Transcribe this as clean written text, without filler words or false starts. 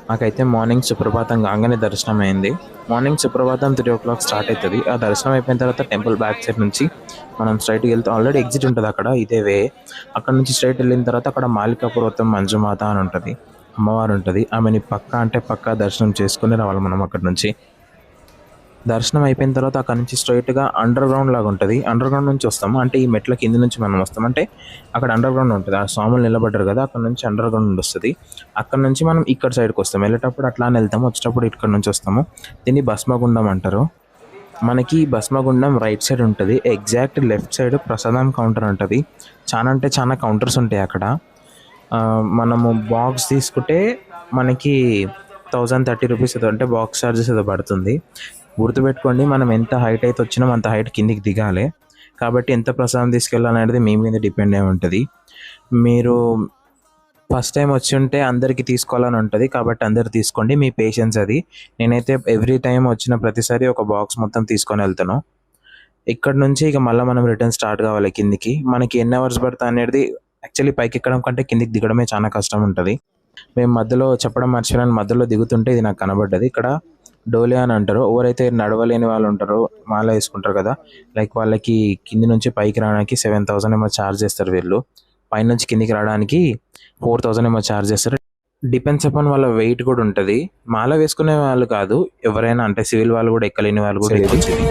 మాకైతే మార్నింగ్ సుప్రభాతం కాగానే దర్శనం అయింది. మార్నింగ్ సుప్రభాతం 3 o'clock స్టార్ట్ అవుతుంది. ఆ దర్శనం అయిపోయిన తర్వాత టెంపుల్ బ్యాక్ సైడ్ నుంచి మనం స్ట్రైట్కి వెళ్తే ఆల్రెడీ ఎగ్జిట్ ఉంటుంది అక్కడ, ఇదే వే. అక్కడ నుంచి స్ట్రైట్ వెళ్ళిన తర్వాత అక్కడ మాలికాపురం మంజుమాత అని ఉంటుంది, అమ్మవారు ఉంటుంది. ఆమెని పక్కా అంటే పక్కా దర్శనం చేసుకుని రావాలి మనం అక్కడ నుంచి. దర్శనం అయిపోయిన తర్వాత అక్కడ నుంచి స్ట్రైట్గా అండర్ గ్రౌండ్ లాగా ఉంటుంది. అండర్ గ్రౌండ్ నుంచి వస్తాము అంటే ఈ మెట్ల కింద నుంచి మనం వస్తాం అంటే అక్కడ అండర్ గ్రౌండ్ ఉంటుంది. ఆ స్వాములు నిలబడ్డారు కదా, అక్కడ నుంచి అండర్ గ్రౌండ్ వస్తుంది. అక్కడ నుంచి మనం ఇక్కడ సైడ్కి వస్తాం. వెళ్ళేటప్పుడు అట్లానే వెళ్తాము, వచ్చేటప్పుడు ఇక్కడ నుంచి వస్తాము. దీన్ని భస్మగుండం అంటారు. మనకి భస్మగుండం రైట్ సైడ్ ఉంటుంది. ఎగ్జాక్ట్ లెఫ్ట్ సైడ్ ప్రసాదం కౌంటర్ ఉంటుంది. చాలా అంటే చాలా కౌంటర్స్ ఉంటాయి అక్కడ. మనము బాక్స్ తీసుకుంటే మనకి 1030 రూపీస్ ఏదో అంటే బాక్స్ ఛార్జెస్ ఏదో పడుతుంది. గుర్తుపెట్టుకోండి, మనం ఎంత హైట్ అయితే వచ్చినామో అంత హైట్ కిందికి దిగాలి. కాబట్టి ఎంత ప్రసాదం తీసుకెళ్ళాలనేది మీ మీద డిపెండ్ అయి ఉంటుంది. మీరు ఫస్ట్ టైం వచ్చి ఉంటే అందరికీ తీసుకోవాలని ఉంటుంది, కాబట్టి అందరు తీసుకోండి, మీ పేషెన్స్ అది. నేనైతే ఎవ్రీ టైం వచ్చిన ప్రతిసారి ఒక బాక్స్ మొత్తం తీసుకొని వెళ్తాను. ఇక్కడ నుంచి ఇక మళ్ళీ మనం రిటర్న్ స్టార్ట్ కావాలి కిందికి. మనకి ఎన్ని అవర్స్ పడుతుంది అనేది యాక్చువల్లీ పైకి ఎక్కడం కంటే కిందికి దిగడమే చాలా కష్టం ఉంటుంది. మేము మధ్యలో చెప్పడం మర్చిపోయాను, మధ్యలో దిగుతుంటే ఇది నాకు కనబడ్డది. ఇక్కడ డోలే అని అంటారు. ఎవరైతే నడవలేని వాళ్ళు ఉంటారో, మాల వేసుకుంటారు కదా, లైక్ వాళ్ళకి కింది నుంచి పైకి రావడానికి 7,000 ఏమో ఛార్జ్ చేస్తారు వీళ్ళు. పైనుంచి కిందికి రావడానికి 4,000 ఏమో ఛార్జ్ చేస్తారు. డిపెండ్స్ అపాన్ వాళ్ళ వెయిట్ కూడా ఉంటుంది. మాల వేసుకునే వాళ్ళు కాదు, ఎవరైనా అంటే సివిల్ వాళ్ళు కూడా ఎక్కలేని వాళ్ళు కూడా ఎక్కొచ్చేది.